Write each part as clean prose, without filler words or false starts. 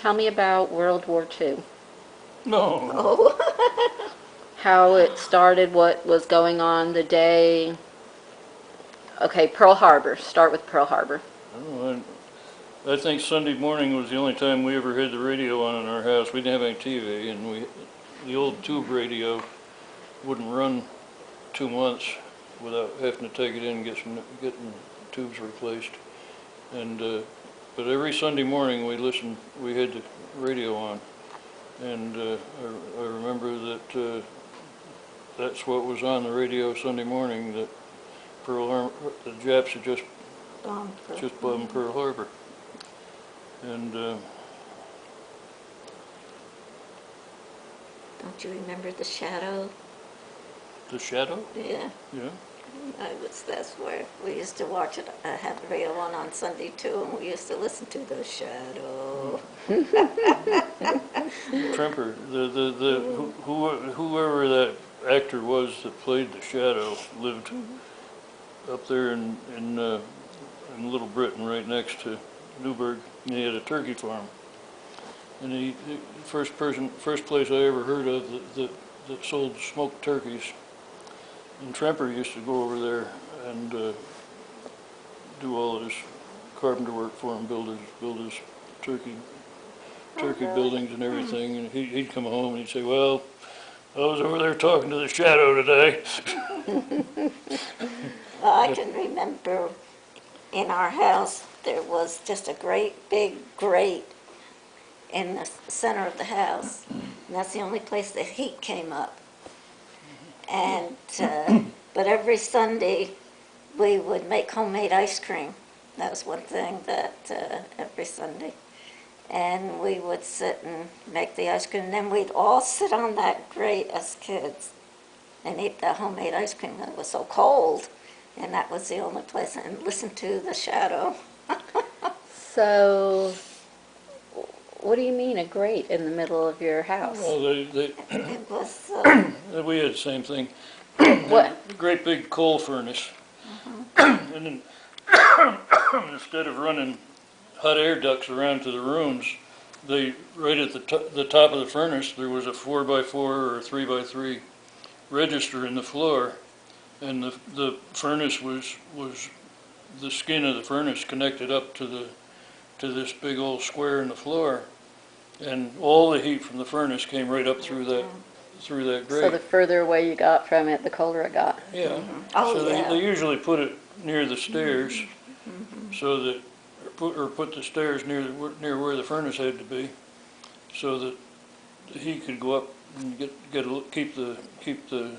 Tell me about World War II. No. Oh, How it started, what was going on the day. Okay, Pearl Harbor. Start with Pearl Harbor. I think Sunday morning was the only time we ever had the radio on in our house. We didn't have any TV, and the old tube radio wouldn't run 2 months without having to take it in and getting tubes replaced. And but every Sunday morning we had the radio on, and I remember that that's what was on the radio Sunday morning, that the Japs had just bombed Pearl Harbor. And don't you remember The Shadow? The Shadow? Yeah. Yeah. That's where we used to watch it. I had the radio on Sunday too, and we used to listen to The Shadow. Tremper, whoever that actor was that played the Shadow lived up there in Little Britain, right next to Newburgh, and he had a turkey farm. And the first place I ever heard of that sold smoked turkeys. And Tremper used to go over there and do all his carpenter work for him, build his turkey buildings and everything. And he'd come home and he'd say, "Well, I was over there talking to the Shadow today." Well, I can remember in our house there was just a great big grate in the center of the house, and that's the only place the heat came up. And but every Sunday we would make homemade ice cream. That was one thing that every Sunday. And we would sit and make the ice cream, and then we'd all sit on that grate as kids and eat the homemade ice cream. It was so cold, and that was the only place, and listen to The Shadow. So, what do you mean a grate in the middle of your house? Well, It was, we had the same thing. What? A great big coal furnace. And then instead of running hot air ducts around to the rooms, right at the top of the furnace, there was a 4x4 or a 3x3 register in the floor, and the furnace was the skin of the furnace connected up to this big old square in the floor, and all the heat from the furnace came right up through that grate. So the further away you got from it, the colder it got. Yeah. Oh, So yeah. they usually put it near the stairs, so that put the stairs near where the furnace had to be, so that the heat could go up and keep the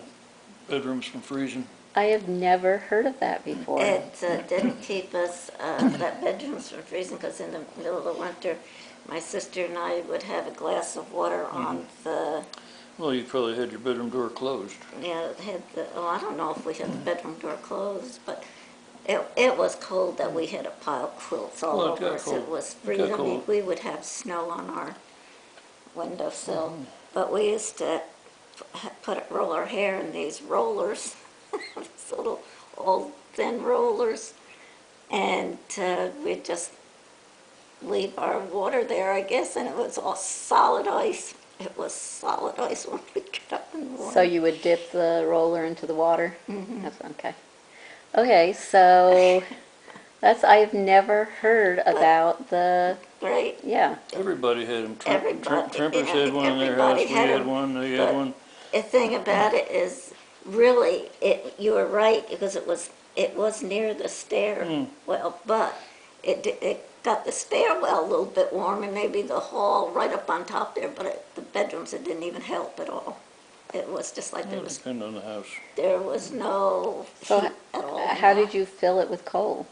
bedrooms from freezing. I have never heard of that before. It didn't keep us, that bedrooms from freezing, because in the middle of the winter, my sister and I would have a glass of water on the, Well, you probably had your bedroom door closed. yeah, it had I don't know if we had the bedroom door closed, but it was cold that we had a pile of quilts all Well, it got over us. cold. It was It got freezing. I mean, cold. we would have snow on our windowsill, but we used to roll our hair in these rollers, these little old thin rollers, and we'd just leave our water there, I guess, and it was all solid ice. It was solid ice when we got up in the morning. So you would dip the roller into the water? That's okay. Okay, so I've never heard about the, Great. yeah. Everybody had them. Everybody, Trempers yeah, had one in their house. everybody We had had them, one. They had but one. The thing about it is, really, you were right, because it was near the stairwell, but it got the stairwell a little bit warm, and maybe the hall right up on top there, but the bedrooms, it didn't even help at all. It was just like It depended on the house. there was no So heat at all. how did you fill it with coal?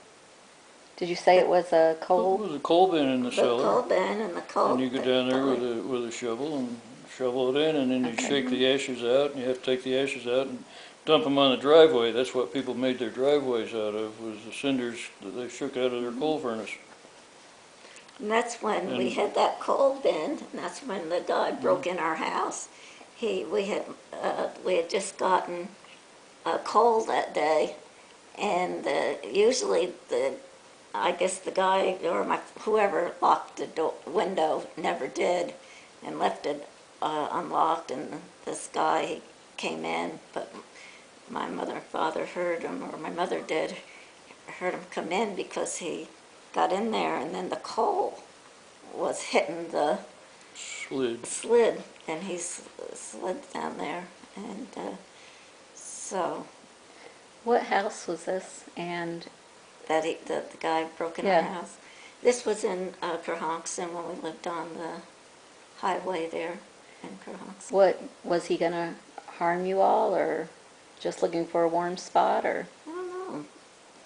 Did you say it was a It coal? was a coal bin in the The cellar. coal bin and the coal. And you go down there with a shovel and shovel it in, and then you shake the ashes out, and you have to take the ashes out and dump them on the driveway. That's what people made their driveways out of, was the cinders that they shook out of their coal furnace. And that's when we had that coal bin, and that's when the guy broke in our house. We had just gotten coal that day, and usually the I guess the guy or whoever locked the window never did and left it unlocked, and this guy he came in, but my mother and father heard him, or my mother did, heard him come in because he got in there and then the coal was hitting the slid, and he slid down there, and so What house was this? And the guy broke in our yeah, house. This was in Kerhonkson when we lived on the highway there in Kerhonkson. what was he gonna harm you all, or just looking for a warm spot, or? I don't know.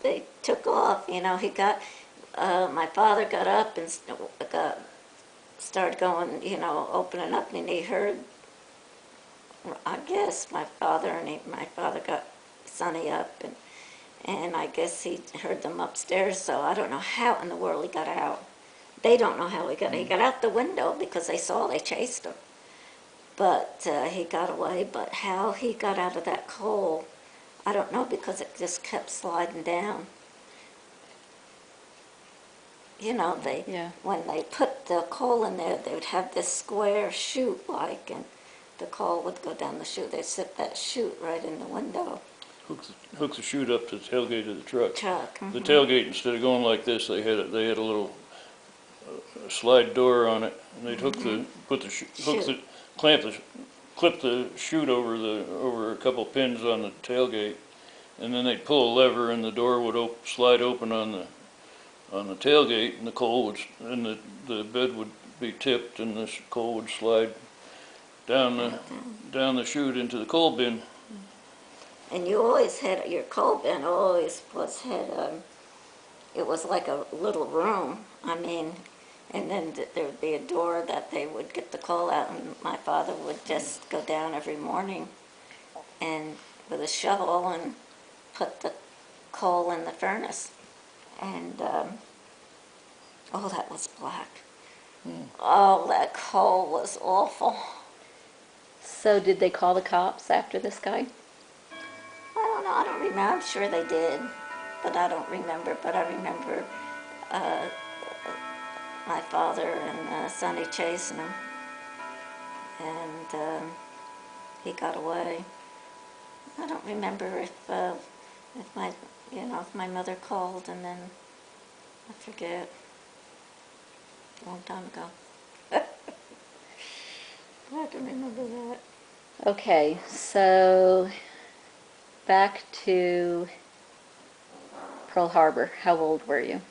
They took off. He got. My father got up and started going. Opening up, and he heard. I guess my father my father got Sonny up, and I guess he heard them upstairs. So I don't know how in the world he got out. They don't know how he got. He got out the window because they chased him. But he got away. But how he got out of that coal, I don't know, because it just kept sliding down. Yeah. When they put the coal in there, they would have this square chute and the coal would go down the chute. They'd set that chute right in the window. Hook the chute up to the tailgate of the truck. The Mhm. tailgate, instead of going like this, they had a little slide door on it, and they'd clip the chute over a couple pins on the tailgate, and then they'd pull a lever, and the door would slide open on the tailgate, and the coal the bed would be tipped, and the coal would slide down the chute into the coal bin. And you always had, your coal bin always it was like a little room. I mean, and then there would be a door that they would get the coal out, and my father would just go down every morning and with a shovel and put the coal in the furnace. And, oh, that was black. Oh, that coal was awful. So did they call the cops after this guy? I don't know, I don't remember. I'm sure they did, but I don't remember. But I remember my father and Sonny chasing him, and he got away. I don't remember if my mother called, and then I forget. A long time ago. I can remember that. Okay, so back to Pearl Harbor. How old were you?